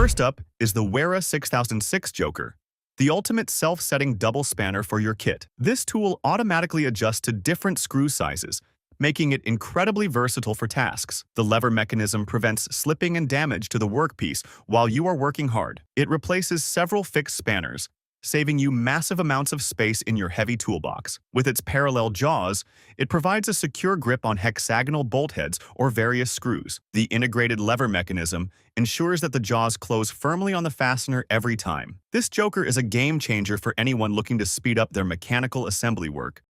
First up is the Wera 6006 Joker, the ultimate self-setting double spanner for your kit. This tool automatically adjusts to different screw sizes, making it incredibly versatile for tasks. The lever mechanism prevents slipping and damage to the workpiece while you are working hard. It replaces several fixed spanners, saving you massive amounts of space in your heavy toolbox. With its parallel jaws, it provides a secure grip on hexagonal bolt heads or various screws. The integrated lever mechanism ensures that the jaws close firmly on the fastener every time. This Joker is a game changer for anyone looking to speed up their mechanical assembly work.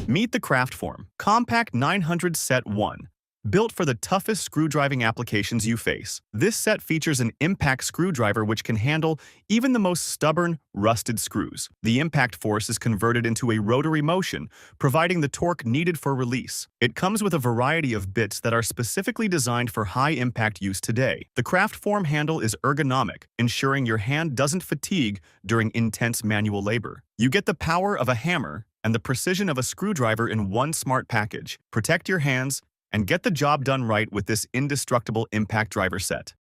Meet the Kraftform Kompakt 900 Set 1. Built for the toughest screw-driving applications you face. This set features an impact screwdriver which can handle even the most stubborn, rusted screws. The impact force is converted into a rotary motion, providing the torque needed for release. It comes with a variety of bits that are specifically designed for high-impact use today. The Kraftform handle is ergonomic, ensuring your hand doesn't fatigue during intense manual labor. You get the power of a hammer and the precision of a screwdriver in one smart package. Protect your hands and get the job done right with this indestructible impact driver set.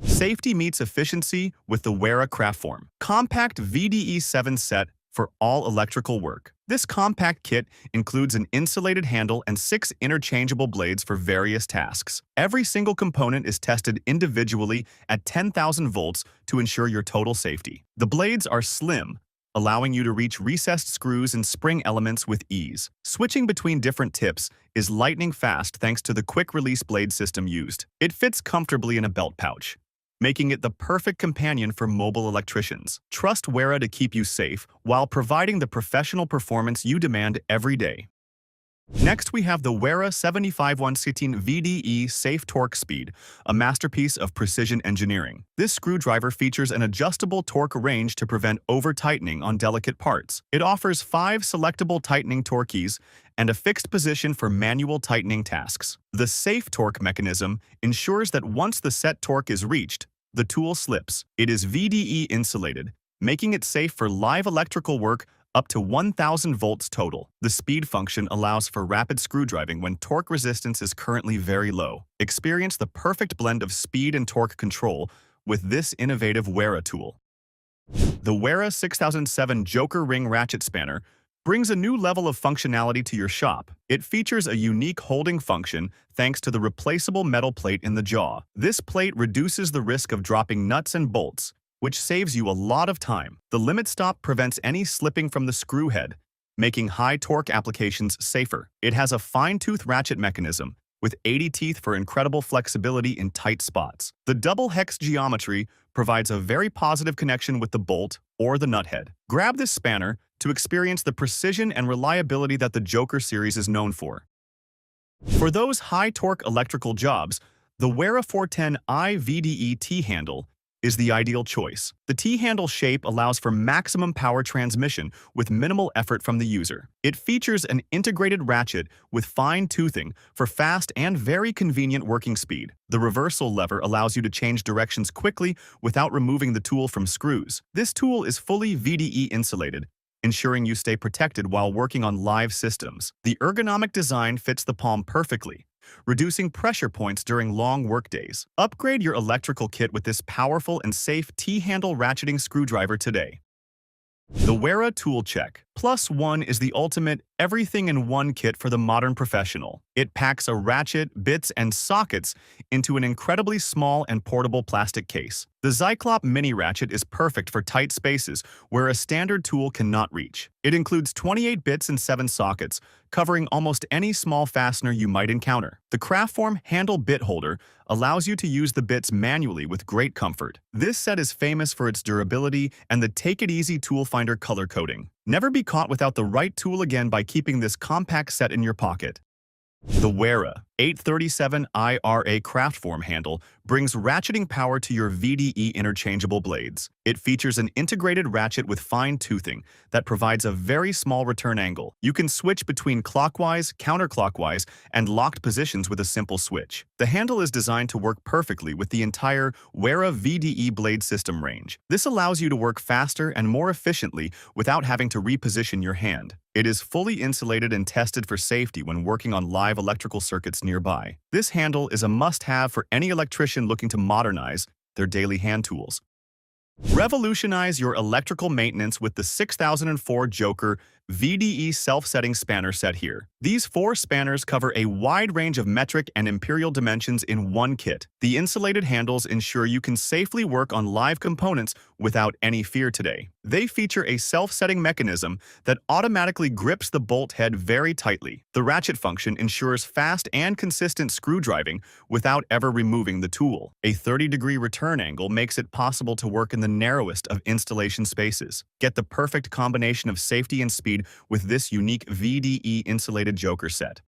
Safety meets efficiency with the Wera Kraftform Compact VDE 7 set for all electrical work. This compact kit includes an insulated handle and 6 interchangeable blades for various tasks. Every single component is tested individually at 10,000 volts to ensure your total safety. The blades are slim, allowing you to reach recessed screws and spring elements with ease. Switching between different tips is lightning fast thanks to the quick-release blade system used. It fits comfortably in a belt pouch, making it the perfect companion for mobile electricians. Trust Wera to keep you safe while providing the professional performance you demand every day. Next, we have the Wera 75116 VDE Safe-Torque Speed, a masterpiece of precision engineering. This screwdriver features an adjustable torque range to prevent over-tightening on delicate parts. It offers 5 selectable tightening torque keys and a fixed position for manual tightening tasks. The Safe-Torque mechanism ensures that once the set torque is reached, the tool slips. It is VDE-insulated, making it safe for live electrical work up to 1,000 volts total. The speed function allows for rapid screwdriving when torque resistance is currently very low. Experience the perfect blend of speed and torque control with this innovative Wera tool. The Wera 6007 Joker Ring Ratchet Spanner brings a new level of functionality to your shop. It features a unique holding function thanks to the replaceable metal plate in the jaw. This plate reduces the risk of dropping nuts and bolts, which saves you a lot of time. The limit stop prevents any slipping from the screw head, making high-torque applications safer. It has a fine-tooth ratchet mechanism with 80 teeth for incredible flexibility in tight spots. The double hex geometry provides a very positive connection with the bolt or the nut head. Grab this spanner to experience the precision and reliability that the Joker series is known for. For those high-torque electrical jobs, the Wera 410i VDE T-handle is the ideal choice. The T-handle shape allows for maximum power transmission with minimal effort from the user. It features an integrated ratchet with fine toothing for fast and very convenient working speed. The reversal lever allows you to change directions quickly without removing the tool from screws. This tool is fully VDE insulated, ensuring you stay protected while working on live systems. The ergonomic design fits the palm perfectly, reducing pressure points during long workdays. Upgrade your electrical kit with this powerful and safe T-handle ratcheting screwdriver today. The Wera Tool Check +1 is the ultimate everything-in-one kit for the modern professional. It packs a ratchet, bits, and sockets into an incredibly small and portable plastic case. The Zyklop Mini Ratchet is perfect for tight spaces where a standard tool cannot reach. It includes 28 bits and 7 sockets, covering almost any small fastener you might encounter. The Kraftform Handle Bit Holder allows you to use the bits manually with great comfort. This set is famous for its durability and the Take It Easy tool finder color coding. Never be caught without the right tool again by keeping this compact set in your pocket. The Wera 837 I RA Kraftform handle brings ratcheting power to your VDE interchangeable blades. It features an integrated ratchet with fine toothing that provides a very small return angle. You can switch between clockwise, counterclockwise, and locked positions with a simple switch. The handle is designed to work perfectly with the entire Wera VDE blade system range. This allows you to work faster and more efficiently without having to reposition your hand. It is fully insulated and tested for safety when working on live electrical circuits nearby. This handle is a must-have for any electrician looking to modernize their daily hand tools. Revolutionize your electrical maintenance with the 6004 Joker VDE self-setting spanner set here. These 4 spanners cover a wide range of metric and imperial dimensions in one kit. The insulated handles ensure you can safely work on live components without any fear today. They feature a self-setting mechanism that automatically grips the bolt head very tightly. The ratchet function ensures fast and consistent screw driving without ever removing the tool. A 30-degree return angle makes it possible to work in the narrowest of installation spaces. Get the perfect combination of safety and speed with this unique VDE-insulated Joker set.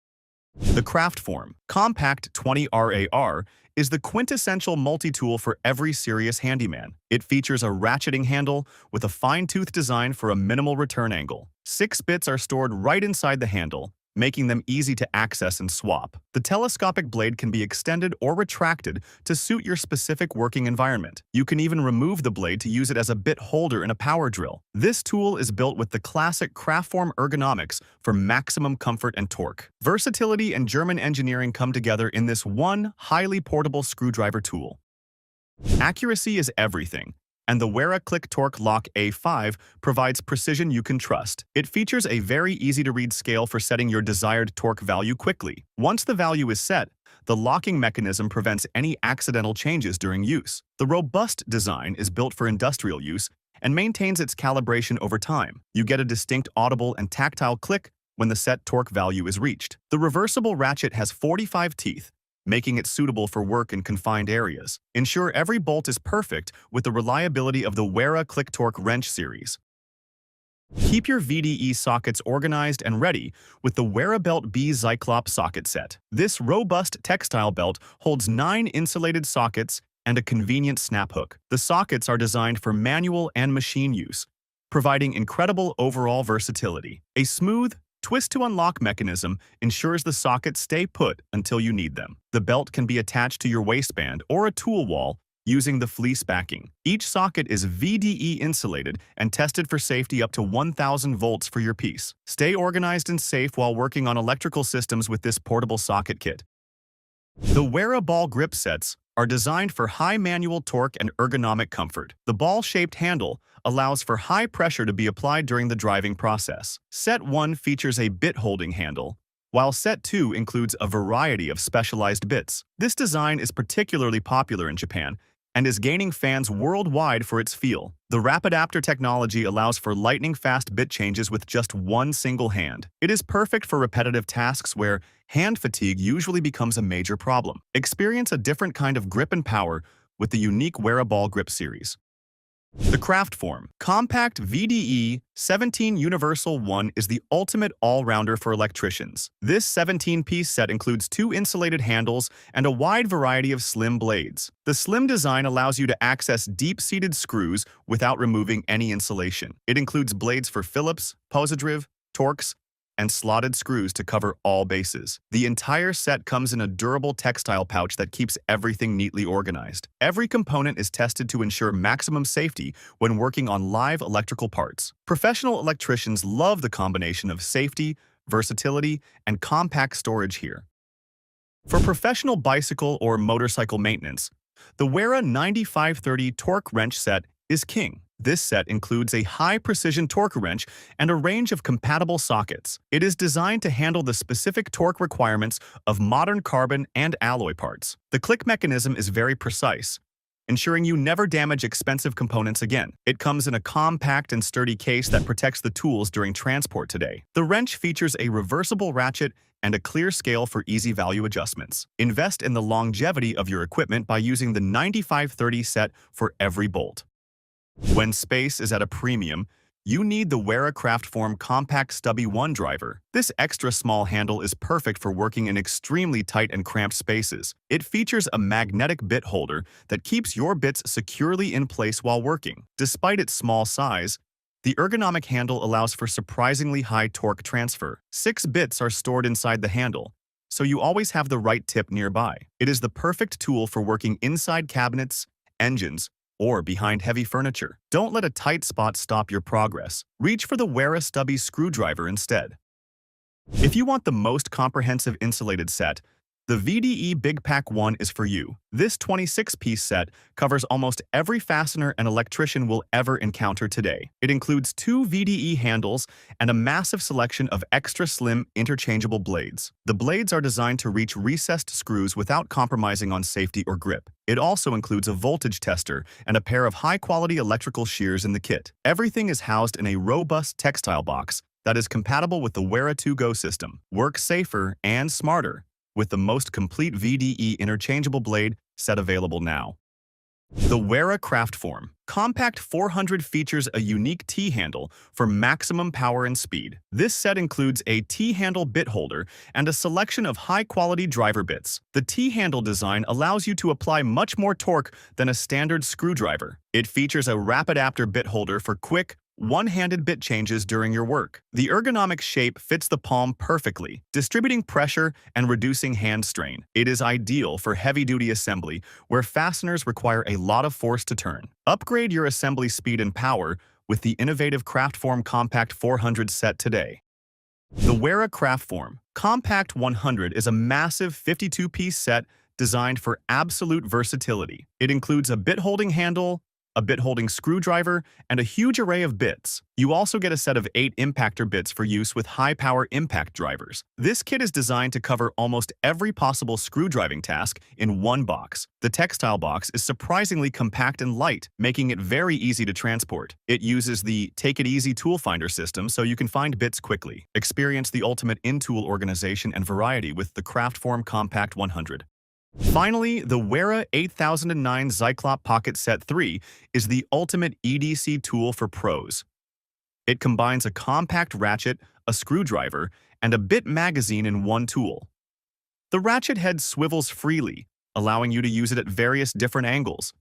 The Kraftform Kompakt 20 RAR is the quintessential multi-tool for every serious handyman. It features a ratcheting handle with a fine-tooth design for a minimal return angle. 6 bits are stored right inside the handle, making them easy to access and swap. The telescopic blade can be extended or retracted to suit your specific working environment. You can even remove the blade to use it as a bit holder in a power drill. This tool is built with the classic Kraftform ergonomics for maximum comfort and torque. Versatility and German engineering come together in this one highly portable screwdriver tool. Accuracy is everything, and the Wera Torque Lock A5 provides precision you can trust. It features a very easy-to-read scale for setting your desired torque value quickly. Once the value is set, the locking mechanism prevents any accidental changes during use. The robust design is built for industrial use and maintains its calibration over time. You get a distinct audible and tactile click when the set torque value is reached. The reversible ratchet has 45 teeth, making it suitable for work in confined areas. Ensure every bolt is perfect with the reliability of the Wera Torque wrench series. Keep your VDE sockets organized and ready with the Wera Belt B Zyklop socket set. This robust textile belt holds 9 insulated sockets and a convenient snap hook. The sockets are designed for manual and machine use, providing incredible overall versatility. A smooth, twist-to-unlock mechanism ensures the sockets stay put until you need them. The belt can be attached to your waistband or a tool wall using the fleece backing. Each socket is VDE insulated and tested for safety up to 1000 volts for your piece. Stay organized and safe while working on electrical systems with this portable socket kit. The Wera ball grip sets are designed for high manual torque and ergonomic comfort. The ball-shaped handle allows for high pressure to be applied during the driving process. Set 1 features a bit-holding handle, while Set 2 includes a variety of specialized bits. This design is particularly popular in Japan and is gaining fans worldwide for its feel. The Rapidaptor technology allows for lightning-fast bit changes with just one single hand. It is perfect for repetitive tasks where hand fatigue usually becomes a major problem. Experience a different kind of grip and power with the unique Wera Ball Grip series. The Kraftform Kompakt VDE 17 Universal 1 is the ultimate all-rounder for electricians. This 17-piece set includes 2 insulated handles and a wide variety of slim blades. The slim design allows you to access deep-seated screws without removing any insulation. It includes blades for Phillips, Posidriv, Torx, and slotted screws to cover all bases. The entire set comes in a durable textile pouch that keeps everything neatly organized. Every component is tested to ensure maximum safety when working on live electrical parts. Professional electricians love the combination of safety, versatility, and compact storage here. For professional bicycle or motorcycle maintenance, the Wera 9530 torque wrench set is king. This set includes a high-precision torque wrench and a range of compatible sockets. It is designed to handle the specific torque requirements of modern carbon and alloy parts. The click mechanism is very precise, ensuring you never damage expensive components again. It comes in a compact and sturdy case that protects the tools during transport today. The wrench features a reversible ratchet and a clear scale for easy value adjustments. Invest in the longevity of your equipment by using the 9530 set for every bolt. When space is at a premium, you need the Wera Kraftform Kompakt Stubby 1 driver. This extra small handle is perfect for working in extremely tight and cramped spaces. It features a magnetic bit holder that keeps your bits securely in place while working. Despite its small size, the ergonomic handle allows for surprisingly high torque transfer. 6 bits are stored inside the handle, so you always have the right tip nearby. It is the perfect tool for working inside cabinets, engines, or behind heavy furniture. Don't let a tight spot stop your progress. Reach for the Wera Stubby screwdriver instead. If you want the most comprehensive insulated set, The VDE Big Pack 1 is for you. This 26-piece set covers almost every fastener an electrician will ever encounter today. It includes 2 VDE handles and a massive selection of extra slim interchangeable blades. The blades are designed to reach recessed screws without compromising on safety or grip. It also includes a voltage tester and a pair of high-quality electrical shears in the kit. Everything is housed in a robust textile box that is compatible with the Wera Tools system. Work safer and smarter with the most complete VDE interchangeable blade set available now. The Wera Kraftform Kompakt 400 features a unique T-handle for maximum power and speed. This set includes a T-handle bit holder and a selection of high-quality driver bits. The T-handle design allows you to apply much more torque than a standard screwdriver. It features a rapid adapter bit holder for quick, one-handed bit changes during your work. The ergonomic shape fits the palm perfectly, distributing pressure and reducing hand strain. It is ideal for heavy-duty assembly, where fasteners require a lot of force to turn. Upgrade your assembly speed and power with the innovative Kraftform Kompakt 400 set today. The Wera Kraftform Kompakt 100 is a massive 52-piece set designed for absolute versatility. It includes a bit-holding handle, a bit-holding screwdriver, and a huge array of bits. You also get a set of 8 impactor bits for use with high-power impact drivers. This kit is designed to cover almost every possible screw-driving task in one box. The textile box is surprisingly compact and light, making it very easy to transport. It uses the Take It Easy tool finder system so you can find bits quickly. Experience the ultimate in-tool organization and variety with the Kraftform Kompakt 100. Finally, the Wera 8009 Zyklop Pocket Set 3 is the ultimate EDC tool for pros. It combines a compact ratchet, a screwdriver, and a bit magazine in one tool. The ratchet head swivels freely, allowing you to use it at various different angles.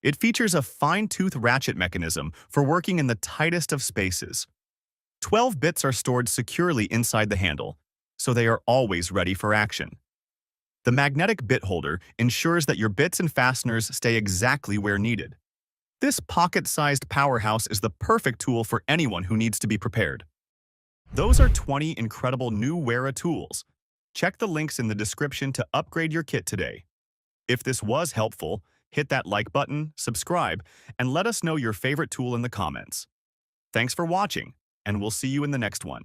It features a fine-tooth ratchet mechanism for working in the tightest of spaces. 12 bits are stored securely inside the handle, so they are always ready for action. The magnetic bit holder ensures that your bits and fasteners stay exactly where needed. This pocket-sized powerhouse is the perfect tool for anyone who needs to be prepared. Those are 20 incredible new Wera tools. Check the links in the description to upgrade your kit today. If this was helpful, hit that like button, subscribe, and let us know your favorite tool in the comments. Thanks for watching, and we'll see you in the next one.